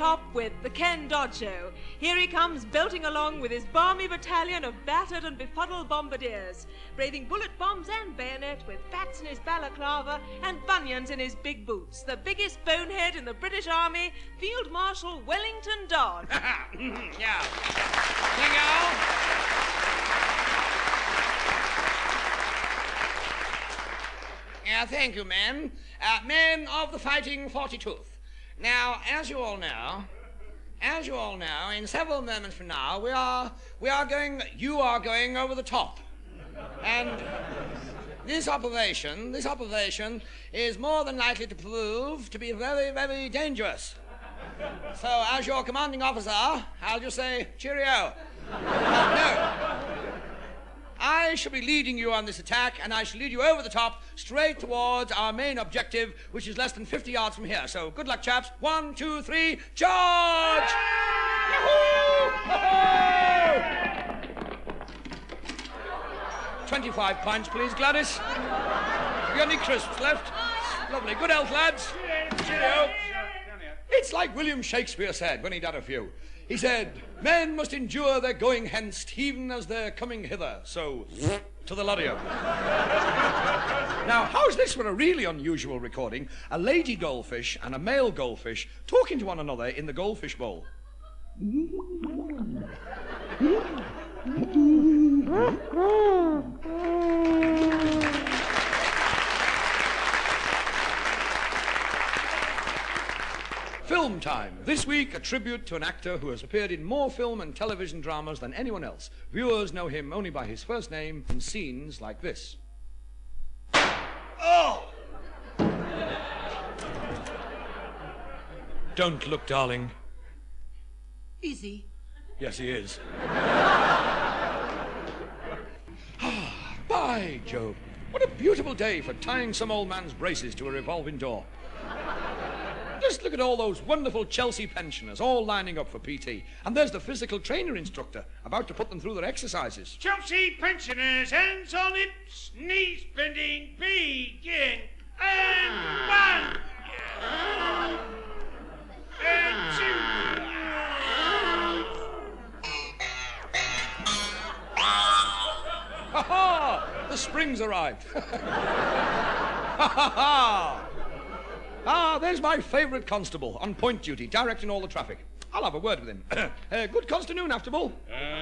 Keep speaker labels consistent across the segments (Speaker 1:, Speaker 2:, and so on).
Speaker 1: top with the Ken Dodd Show. Here he comes, belting along with his balmy battalion of battered and befuddled bombardiers, braving bullet bombs and bayonet with bats in his balaclava and bunions in his big boots. The biggest bonehead in the British Army, Field Marshal Wellington Dodd.
Speaker 2: Yeah. Thank you. Yeah, thank you, men. Men of the Fighting 42th. Now, as you all know, in several moments from now, you are going over the top. And this operation is more than likely to prove to be very, very dangerous. So, as your commanding officer, I'll just say cheerio. No. I shall be leading you on this attack, and I shall lead you over the top, straight towards our main objective, which is less than 50 yards from here. So, good luck, chaps. 1, 2, 3, charge! Yahoo! 25 pints, please, Gladys. Have you got any crisps left? Lovely. Good health, lads. Cheerio. It's like William Shakespeare said when he'd had a few. He said, men must endure their going hence, even as they're coming hither. So, to the LOCKYER. Now, how's this for a really unusual recording? A lady goldfish and a male goldfish talking to one another in the goldfish bowl. Film time. This week, a tribute to an actor who has appeared in more film and television dramas than anyone else. Viewers know him only by his first name in scenes like this. Oh! Don't look, darling.
Speaker 1: Is he?
Speaker 2: Yes, he is. By Jove, what a beautiful day for tying some old man's braces to a revolving door. Just look at all those wonderful Chelsea pensioners all lining up for PT. And there's the physical trainer instructor about to put them through their exercises.
Speaker 3: Chelsea pensioners, hands on hips, knees bending, begin. And 1. And 2.
Speaker 2: Ha ha! The spring's arrived. Ha ha ha! Ah, there's my favourite constable, on point duty, directing all the traffic. I'll have a word with him. Good constable, Afterbull.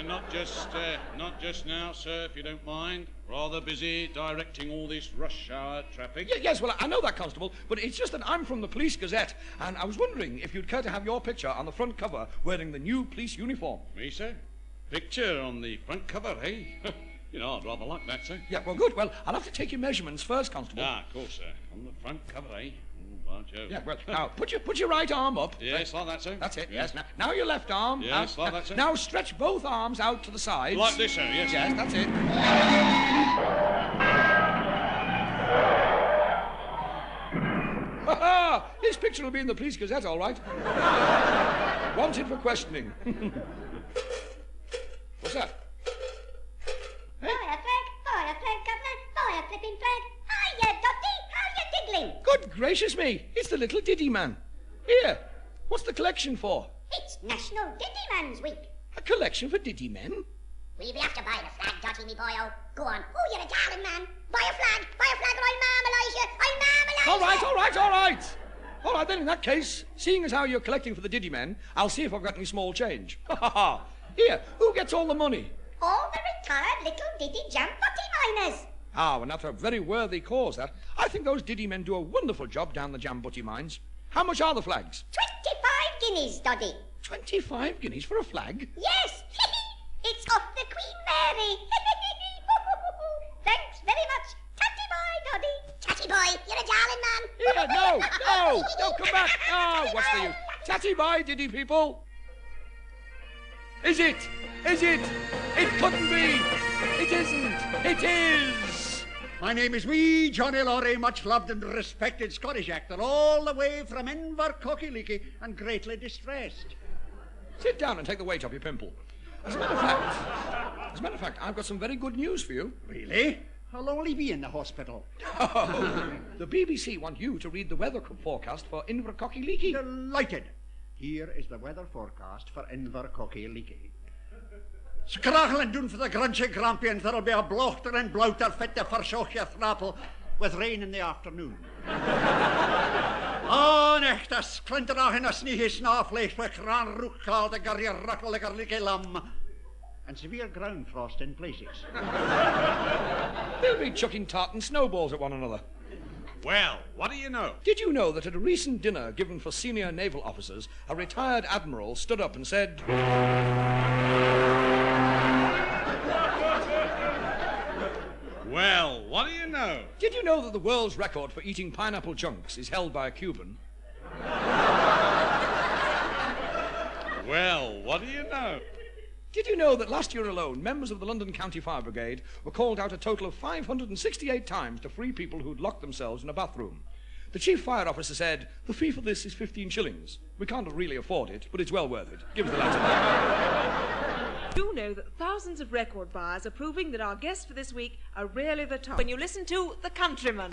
Speaker 3: Not just now, sir, if you don't mind. Rather busy directing all this rush hour traffic.
Speaker 2: Yes, well, I know that, constable, but it's just that I'm from the Police Gazette, and I was wondering if you'd care to have your picture on the front cover wearing the new police uniform.
Speaker 3: Me, sir? Picture on the front cover, eh? You know, I'd rather like that, sir.
Speaker 2: Yeah, well, good. Well, I'll have to take your measurements first, constable.
Speaker 3: Ah, of course, sir. On the front cover, eh?
Speaker 2: Yeah, well, now, put your right arm up.
Speaker 3: Yes, like that, sir.
Speaker 2: That's it, yes. Now your left arm.
Speaker 3: Yes, like that, sir.
Speaker 2: Now stretch both arms out to the sides.
Speaker 3: Like this, sir, yes.
Speaker 2: Yes, that's it. Ha-ha! This picture will be in the Police Gazette, all right. Wanted for questioning. What's that?
Speaker 4: Hey? Fire flag, governor. Fire flipping flag. Hiya, Dotty. How you diddling?
Speaker 2: Good gracious me. It's the little Diddy man. Here. What's the collection for?
Speaker 4: It's National Diddy Man's Week.
Speaker 2: A collection for Diddy men?
Speaker 4: Will you be after buying a flag, Dotty, me boyo? Go on. Oh, you're a darling man. Buy a flag, or I'll marmalise you. I'll marmalise you.
Speaker 2: All right, then, in that case, seeing as how you're collecting for the Diddy men, I'll see if I've got any small change. Ha, ha, ha. Here, who gets all the money?
Speaker 4: All the retired little Diddy jam butty miners.
Speaker 2: Ah, well, that's a very worthy cause, that. I think those Diddy men do a wonderful job down the Jambutty mines. How much are the flags?
Speaker 4: 25 guineas, Doddy.
Speaker 2: 25 guineas for a flag?
Speaker 4: Yes. It's off the Queen Mary. Thanks very much. Tatty boy, Doddy. Tatty boy, you're a darling man.
Speaker 2: Yeah, no, come back. Ah, what's the use? Tatty bye, Diddy people. Is it? It couldn't be. It isn't. It is.
Speaker 5: My name is wee Johnny Laurie, much loved and respected Scottish actor, all the way from Invercockillicky, and greatly distressed.
Speaker 2: Sit down and take the weight off your pimple. As a matter of fact, I've got some very good news for you.
Speaker 5: Really? I'll only be in the hospital.
Speaker 2: Oh, the BBC want you to read the weather forecast for Invercockillicky.
Speaker 5: Delighted. here is the weather forecast for Invercocky-Leaky. Scraggling down for the Grunchy Grampians, there'll be a blochter and blouter fit to versoch thrapple with rain in the afternoon. Oh, echt, a splinterach in a sneaky snawflesh with gran rook called the gurry ruckle like a leaky lamb. And severe ground frost in places.
Speaker 2: They'll be chucking tartan snowballs at one another.
Speaker 3: Well, what do you know?
Speaker 2: Did you know that at a recent dinner given for senior naval officers, a retired admiral stood up and said...
Speaker 3: Well, what do you know?
Speaker 2: Did you know that the world's record for eating pineapple chunks is held by a Cuban?
Speaker 3: Well, what do you know?
Speaker 2: Did you know that last year alone, members of the London County Fire Brigade were called out a total of 568 times to free people who'd locked themselves in a bathroom? The chief fire officer said, the fee for this is 15 shillings. We can't really afford it, but it's well worth it. Give us the letter.
Speaker 1: You know that thousands of record buyers are proving that our guests for this week are really the top when you listen to The Countrymen.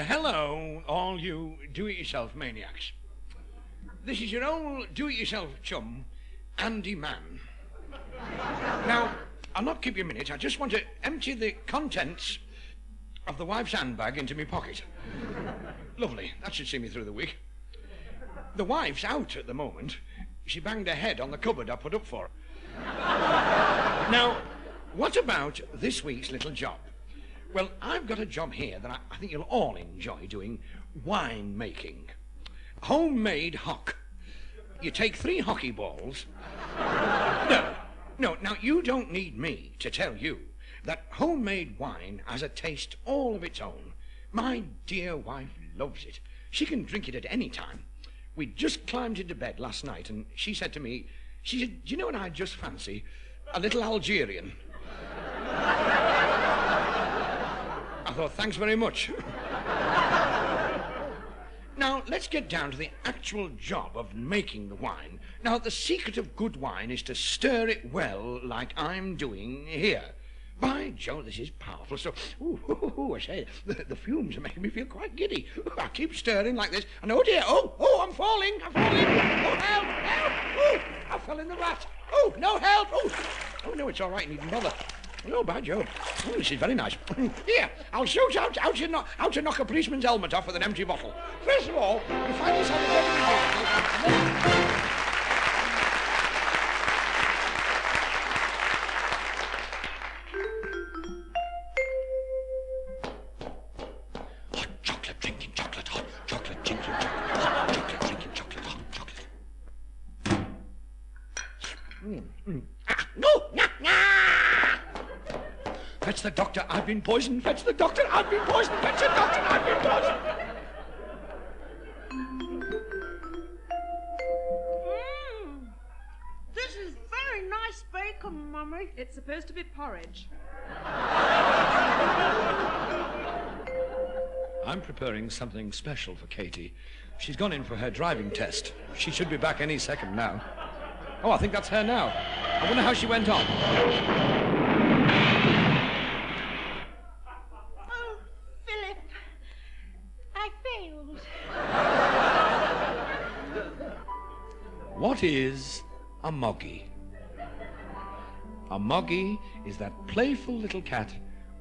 Speaker 2: Hello, all you do-it-yourself maniacs. This is your old do-it-yourself chum, Andy Mann. Now, I'll not keep you a minute. I just want to empty the contents of the wife's handbag into my pocket. Lovely. That should see me through the week. The wife's out at the moment. She banged her head on the cupboard I put up for her. Now, what about this week's little job? Well, I've got a job here that I think you'll all enjoy doing. Wine making. Homemade hock. You take 3 hockey balls. No, now you don't need me to tell you that homemade wine has a taste all of its own. My dear wife loves it. She can drink it at any time. We just climbed into bed last night and she said to me, she said, do you know what I just fancy? A little Algerian. I thought, thanks very much. Now, let's get down to the actual job of making the wine. Now, the secret of good wine is to stir it well, like I'm doing here. By Jove, this is powerful. So, I say, the fumes are making me feel quite giddy. I keep stirring like this, and oh dear, I'm falling. Oh, help, I fell in the vat. Oh, no, help, oh, no, it's all right, needn't bother. Oh, by Jove. Oh, this is very nice. Here, I'll shoot out to knock a policeman's helmet off with an empty bottle. First of all, you find yourself a No! Fetch the doctor, I've been poisoned. Fetch the doctor, I've been poisoned. Fetch the doctor, I've been poisoned.
Speaker 6: This is very nice bacon, Mummy.
Speaker 1: It's supposed to be porridge.
Speaker 7: I'm preparing something special for Katie. She's gone in for her driving test. She should be back any second now. Oh, I think that's her now. I wonder how she went on.
Speaker 6: Oh, Philip, I failed.
Speaker 7: What is a moggy? A moggy is that playful little cat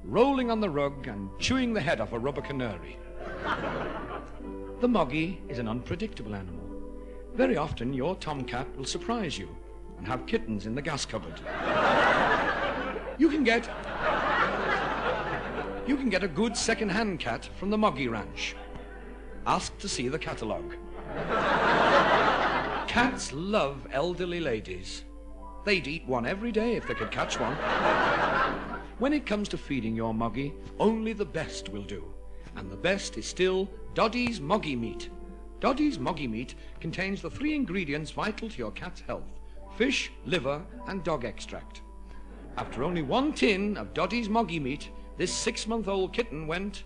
Speaker 7: rolling on the rug and chewing the head off a rubber canary. The moggy is an unpredictable animal. Very often your tomcat will surprise you and have kittens in the gas cupboard. You can get a good second-hand cat from the Moggy Ranch. Ask to see the catalogue. Cats love elderly ladies. They'd eat one every day if they could catch one. When it comes to feeding your moggy, only the best will do. And the best is still DODDY'S Moggy Meat. DODDY'S Moggy Meat contains the 3 ingredients vital to your cat's health: fish, liver, and dog extract. After only 1 tin of DODDY'S Moggy Meat, this 6-month-old kitten went...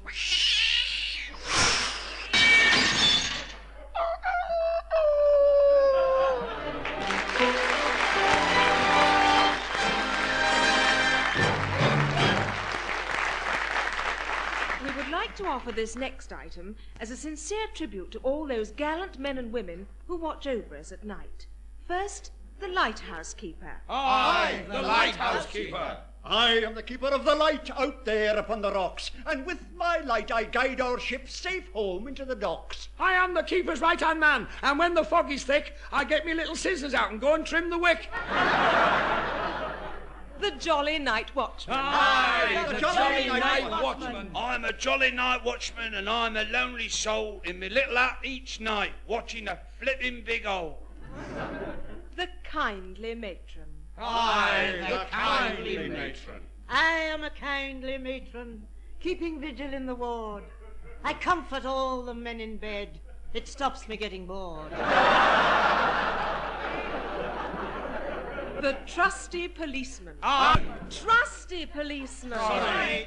Speaker 1: To offer this next item as a sincere tribute to all those gallant men and women who watch over us at night. First, the lighthouse keeper.
Speaker 3: I, the lighthouse keeper.
Speaker 5: I am the keeper of the light out there upon the rocks, and with my light I guide our ship safe home into the docks.
Speaker 2: I am the keeper's right-hand man, and when the fog is thick, I get me little scissors out and go and trim the wick.
Speaker 1: The jolly night watchman.
Speaker 2: Aye, the jolly night watchman.
Speaker 8: I'm a jolly night watchman, and I'm a lonely soul in my little hut each night, watching a flipping big hole.
Speaker 1: The kindly matron.
Speaker 2: Aye, the kindly matron.
Speaker 6: I am a kindly matron, keeping vigil in the ward. I comfort all the men in bed. It stops me getting bored.
Speaker 1: The trusty policeman. Trusty policeman.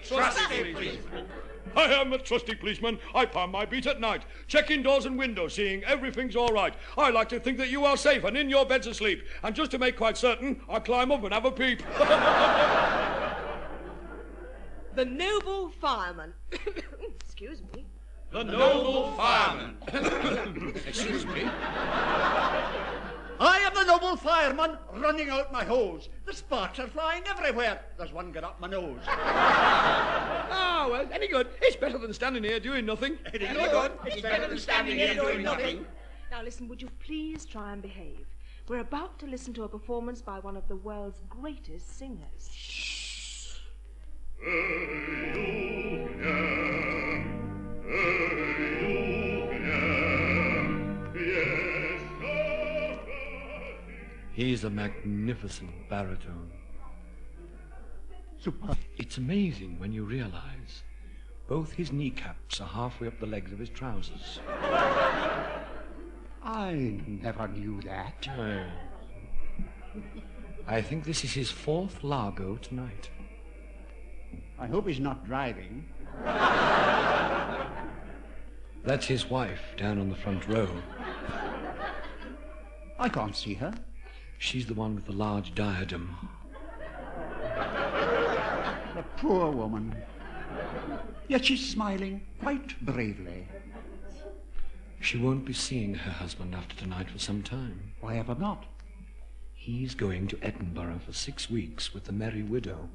Speaker 2: Trusty policeman.
Speaker 3: I am a trusty policeman. I pound my beat at night, checking doors and windows, seeing everything's all right. I like to think that you are safe and in your beds asleep. And just to make quite certain, I climb up and have a peep.
Speaker 1: The noble fireman. Excuse me.
Speaker 3: The noble fireman.
Speaker 7: Excuse me?
Speaker 5: I am the noble fireman running out my hose. The sparks are flying everywhere. There's one got up my nose.
Speaker 7: Oh, well, any good. It's better than standing here doing nothing.
Speaker 5: Any good?
Speaker 2: It's better than standing here doing nothing.
Speaker 1: Now listen, would you please try and behave? We're about to listen to a performance by one of the world's greatest singers.
Speaker 7: He's a magnificent baritone.
Speaker 5: Super.
Speaker 7: It's amazing when you realize both his kneecaps are halfway up the legs of his trousers.
Speaker 5: I never knew that.
Speaker 7: I think this is his 4th Largo tonight.
Speaker 5: I hope he's not driving.
Speaker 7: That's his wife down on the front row.
Speaker 5: I can't see her.
Speaker 7: She's the one with the large diadem.
Speaker 5: The poor woman. Yet she's smiling quite bravely.
Speaker 7: She won't be seeing her husband after tonight for some time.
Speaker 5: Why ever not?
Speaker 7: He's going to Edinburgh for 6 weeks with the Merry Widow.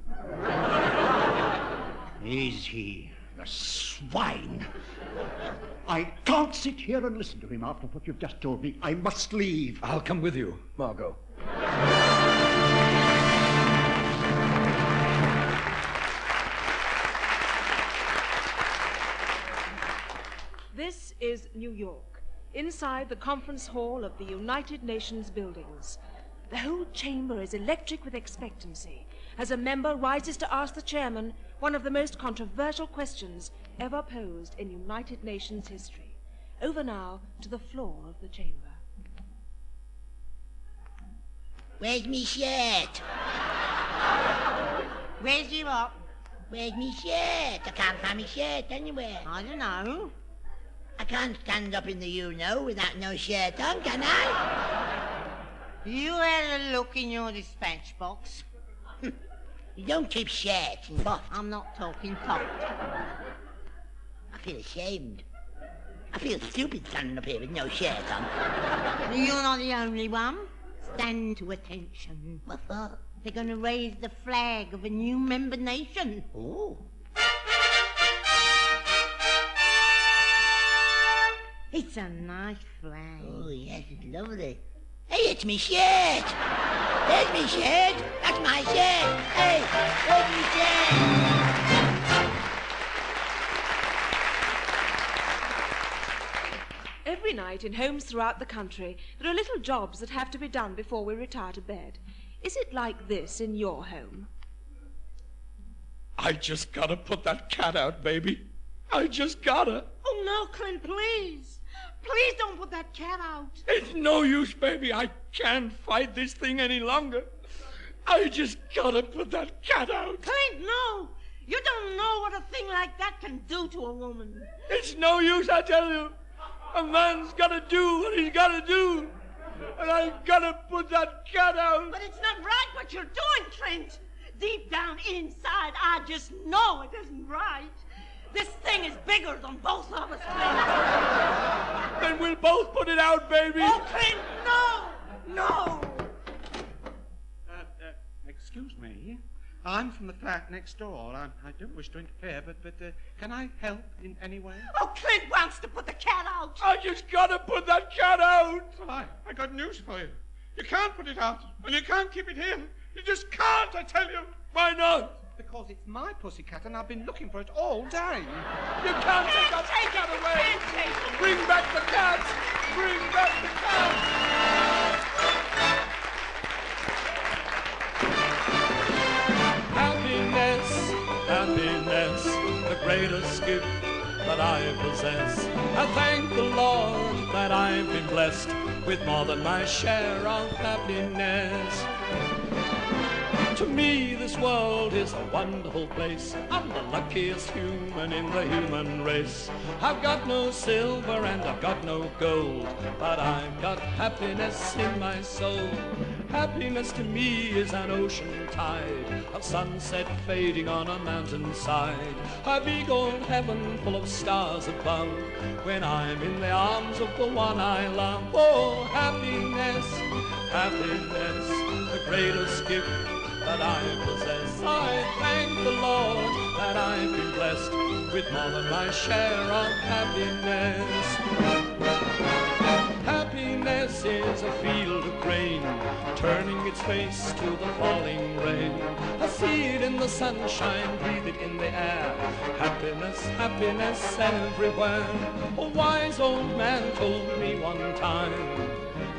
Speaker 5: Is he? The swine! I can't sit here and listen to him after what you've just told me. I must leave.
Speaker 7: I'll come with you, Margot.
Speaker 1: This is New York, inside the conference hall of the United Nations buildings. The whole chamber is electric with expectancy as a member rises to ask the chairman one of the most controversial questions ever posed in United Nations history. Over now to the floor of the chamber.
Speaker 4: Where's me shirt?
Speaker 6: Where's you what?
Speaker 4: Where's me shirt? I can't find me shirt anywhere.
Speaker 6: I don't know.
Speaker 4: I can't stand up in the you-know without no shirt on, can I?
Speaker 6: You had a look in your dispatch box.
Speaker 4: You don't keep shirts in box.
Speaker 6: I'm not talking top.
Speaker 4: I feel ashamed. I feel stupid standing up here with no shirt on.
Speaker 6: You're not the only one. Stand to attention.
Speaker 4: What for?
Speaker 6: They're going to raise the flag of a new member nation.
Speaker 4: Oh.
Speaker 6: It's a nice flag.
Speaker 4: Oh, yes, it's lovely. Hey, it's me shirt. There's me shirt. That's my shirt. Hey, where's me shirt?
Speaker 1: Every night in homes throughout the country, there are little jobs that have to be done before we retire to bed. Is it like this in your home?
Speaker 7: I just gotta put that cat out, baby. I just gotta.
Speaker 6: Oh, no, Clint, please. Please don't put that cat out.
Speaker 7: It's no use, baby. I can't fight this thing any longer. I just gotta put that cat out.
Speaker 6: Clint, no. You don't know what a thing like that can do to a woman.
Speaker 7: It's no use, I tell you. A man's gotta do what he's gotta do. And I gotta put that cat out.
Speaker 6: But it's not right what you're doing, Clint. Deep down inside, I just know it isn't right. This thing is bigger than both of us, Clint.
Speaker 7: Then we'll both put it out, baby.
Speaker 6: Oh, Clint, no! No!
Speaker 5: Excuse me. I'm from the flat next door. I don't wish to interfere, but can I help in any way?
Speaker 6: Oh, Clint wants to put the cat out.
Speaker 7: I just gotta put that cat out.
Speaker 5: Well, I got news for you. You can't put it out, and you can't keep it here. You just can't, I tell you.
Speaker 7: Why not?
Speaker 5: Because it's my pussycat, and I've been looking for it all day.
Speaker 7: You can't take that cat away. Bring back the cat. Bring back the cat. Happiness, happiness, the greatest gift that I possess. I thank the Lord that I've been blessed with more than my share of happiness. To me, this world is a wonderful place. I'm the luckiest human in the human race. I've got no silver and I've got no gold, but I've got happiness in my soul. Happiness to me is an ocean tide of sunset fading on a mountainside. A big old heaven full of stars above when I'm in the arms of the one I love. Oh, happiness, happiness, the greatest gift that I possess. I thank the Lord that I've been blessed with more than my share of happiness. Happiness is a field of grain, turning its face to the falling rain. I see it in the sunshine, breathe it in the air. Happiness, happiness everywhere. A wise old man told me one time,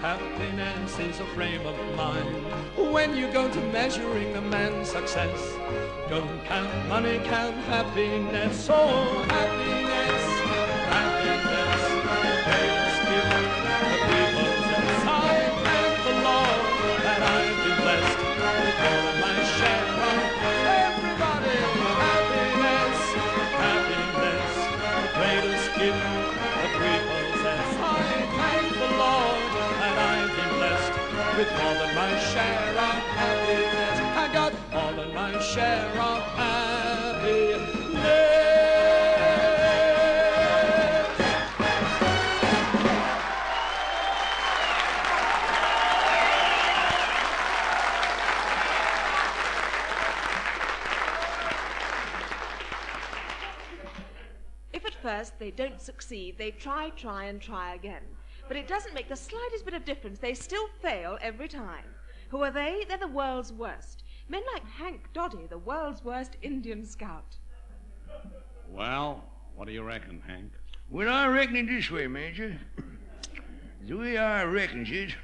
Speaker 7: happiness is a frame of mind. When you go to measuring a man's success, don't count money, count happiness. Oh, happiness, happiness, the greatest gift the people possess. I thank the Lord that I've been blessed with all of my share of everybody. Happiness, happiness, the greatest gift that we possess. I thank the Lord that I've been blessed with more than my share of happiness. I got more than my share of happiness.
Speaker 1: If at first they don't succeed, they try again. But it doesn't make the slightest bit of difference. They still fail every time. Who are they? They're the world's worst. Men like Hank Doddy, the world's worst Indian scout.
Speaker 5: Well, what do you reckon, Hank?
Speaker 2: Well, I reckon it this way, Major. The way I reckons it,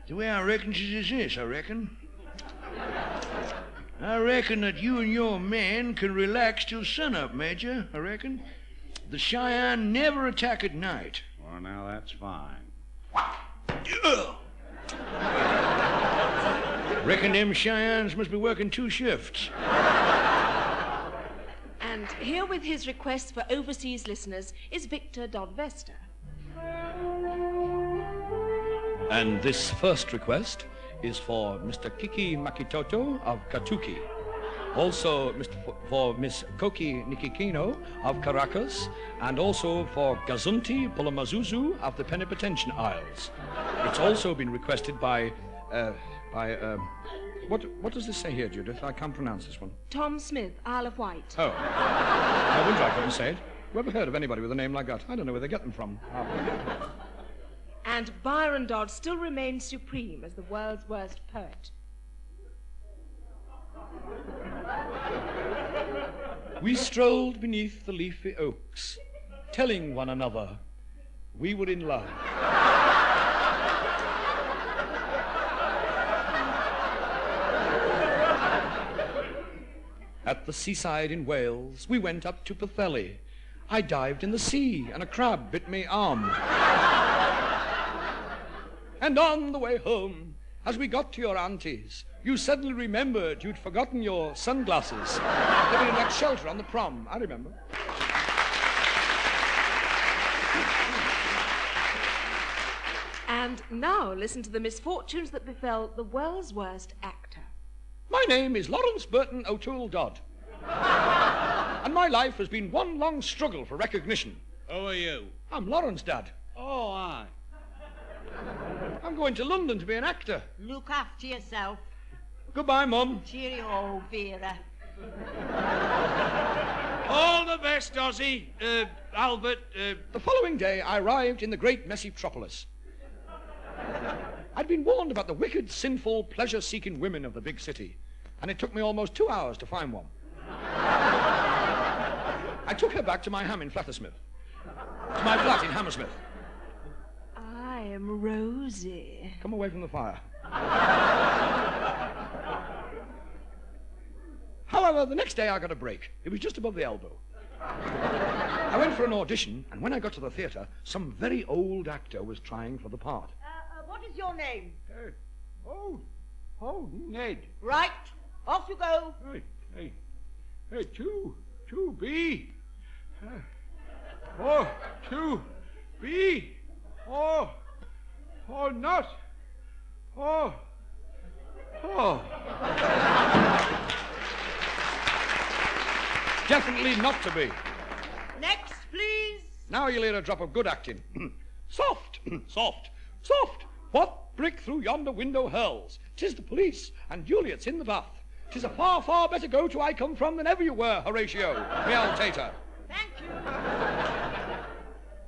Speaker 9: The way I reckon it is this, I reckon. I reckon that you and your men can relax till sunup, Major, I reckon. The Cheyenne never attack at night.
Speaker 5: Well, now, that's fine.
Speaker 9: Reckon them Cheyennes must be working 2 shifts.
Speaker 1: And here with his request for overseas listeners is Victor Dodd-Vester.
Speaker 7: And this first request is for Mr. Kiki Makitoto of Katuki. Also for Miss Koki Nikikino of Caracas, and also for Gazunti Polamazuzu of the Penipotentian Isles. It's also been requested by what does this say here, Judith? I can't pronounce this one.
Speaker 1: Tom Smith, Isle of Wight.
Speaker 7: Oh. I wonder I couldn't say it. Whoever heard of anybody with a name like that? I don't know where they get them from.
Speaker 1: And Byron Dodd still remains supreme as the world's worst poet.
Speaker 7: We strolled beneath the leafy oaks, telling one another we were in love. At the seaside in Wales, we went up to Piccadilly. I dived in the sea, and a crab bit me arm. And on the way home, as we got to your auntie's, you suddenly remembered you'd forgotten your sunglasses. They were in that shelter on the prom. I remember.
Speaker 1: And now listen to the misfortunes that befell the world's worst actor.
Speaker 7: My name is Lawrence Burton O'Toole Dodd. And my life has been one long struggle for recognition.
Speaker 8: Who are you?
Speaker 7: I'm Lawrence, Dad.
Speaker 8: Oh, aye.
Speaker 7: I'm going to London to be an actor.
Speaker 6: Look after yourself.
Speaker 7: Goodbye, Mum.
Speaker 6: Cheerio, Vera.
Speaker 8: All the best, Ozzy. Albert.
Speaker 7: The following day, I arrived in the great metropolis. I'd been warned about the wicked, sinful, pleasure-seeking women of the big city, and it took me almost 2 hours to find one. I took her back to my ham in Flattersmith, to my flat in Hammersmith.
Speaker 1: I am Rosie.
Speaker 7: Come away from the fire. However, the next day I got a break. It was just above the elbow. I went for an audition, and when I got to the theatre, some very old actor was trying for the part.
Speaker 6: What is your name?
Speaker 9: Ned.
Speaker 6: Right. Off you go.
Speaker 9: Hey, 2B. 2B. Not.
Speaker 7: Definitely not to be.
Speaker 6: Next, please.
Speaker 7: Now you'll hear a drop of good acting. Soft, soft, soft. What brick through yonder window hurls? 'Tis the police, and Juliet's in the bath. 'Tis a far, far better go to I come from than ever you were, Horatio, me old tater.
Speaker 6: Thank you.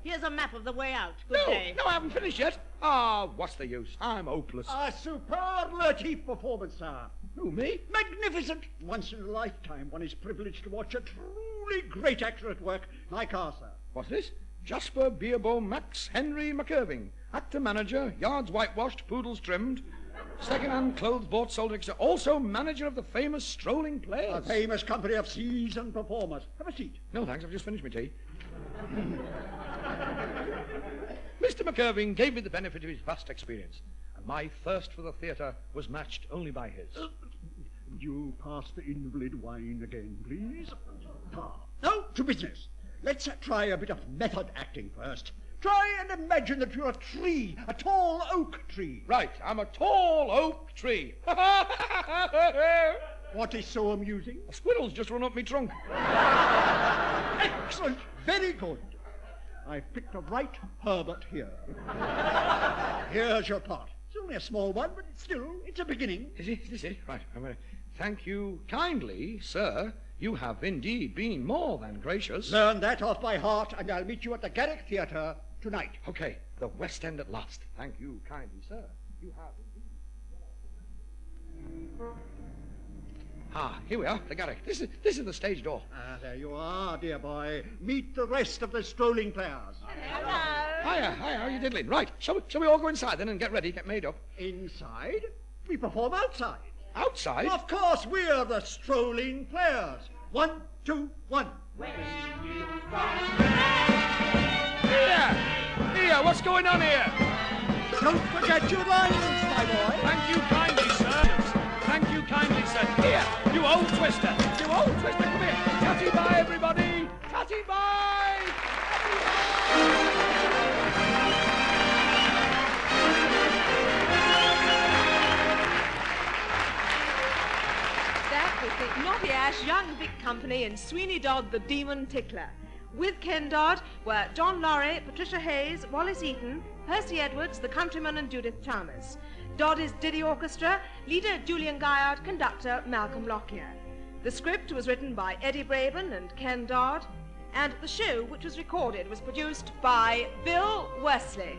Speaker 6: Here's a map of the way out. Good day.
Speaker 7: No, I haven't finished yet. Ah, what's the use? I'm hopeless.
Speaker 5: A superlative performance, sir.
Speaker 7: Who, me?
Speaker 5: Magnificent. Once in a lifetime, one is privileged to watch a truly great actor at work like ours, sir.
Speaker 7: What's this? Jasper Beerbohm Max Henry McIrving, actor manager, yards whitewashed, poodles trimmed, second-hand clothes bought, sold, etc. Also manager of the famous Strolling Players.
Speaker 5: A famous company of seasoned performers. Have a seat.
Speaker 7: No, thanks. I've just finished my tea. Mr. McIrving gave me the benefit of his vast experience, and my thirst for the theatre was matched only by his.
Speaker 5: You pass the invalid wine again, please. Now, to business. Let's try a bit of method acting first. Try and imagine that you're a tree, a tall oak tree.
Speaker 7: Right, I'm a tall oak tree.
Speaker 5: What is so amusing?
Speaker 7: A squirrel's just run up me trunk.
Speaker 5: Excellent, very good. I've picked a right Herbert here. Here's your part. It's only a small one, but still, it's a beginning.
Speaker 7: Is it? Right. Thank you kindly, sir. You have indeed been more than gracious.
Speaker 5: Learn that off by heart, and I'll meet you at the Garrick Theatre tonight.
Speaker 7: Okay, the West End at last. Thank you kindly, sir. You have indeed. Ah, here we are, the Garrick. This is the stage door.
Speaker 5: Ah, there you are, dear boy. Meet the rest of the Strolling Players.
Speaker 6: Hello.
Speaker 7: Hiya, how are you diddling? Right, shall we all go inside then and get ready, get made up?
Speaker 5: Inside? We perform outside.
Speaker 7: Outside?
Speaker 5: Of course, we're the strolling players. 1, 2, 1.
Speaker 7: Here, what's going on here?
Speaker 5: Don't forget your lines, my boy.
Speaker 3: Thank you kindly, sir. Thank you kindly, sir. Here, you old twister. You old twister, come here. Tatty bye, everybody. Tatty bye.
Speaker 1: That was the Naughty Ash Young Vic Company and Sweeney Dodd the Demon Tickler. With Ken Dodd were John Laurie, Patricia Hayes, Wallas Eaton, Percy Edwards, the Countrymen and Judith Chalmers. DODDY'S Diddy Orchestra, leader Julian Guyard, conductor Malcolm Lockyer. The script was written by Eddie Braben and Ken Dodd, and the show, which was recorded, was produced by Bill Worsley.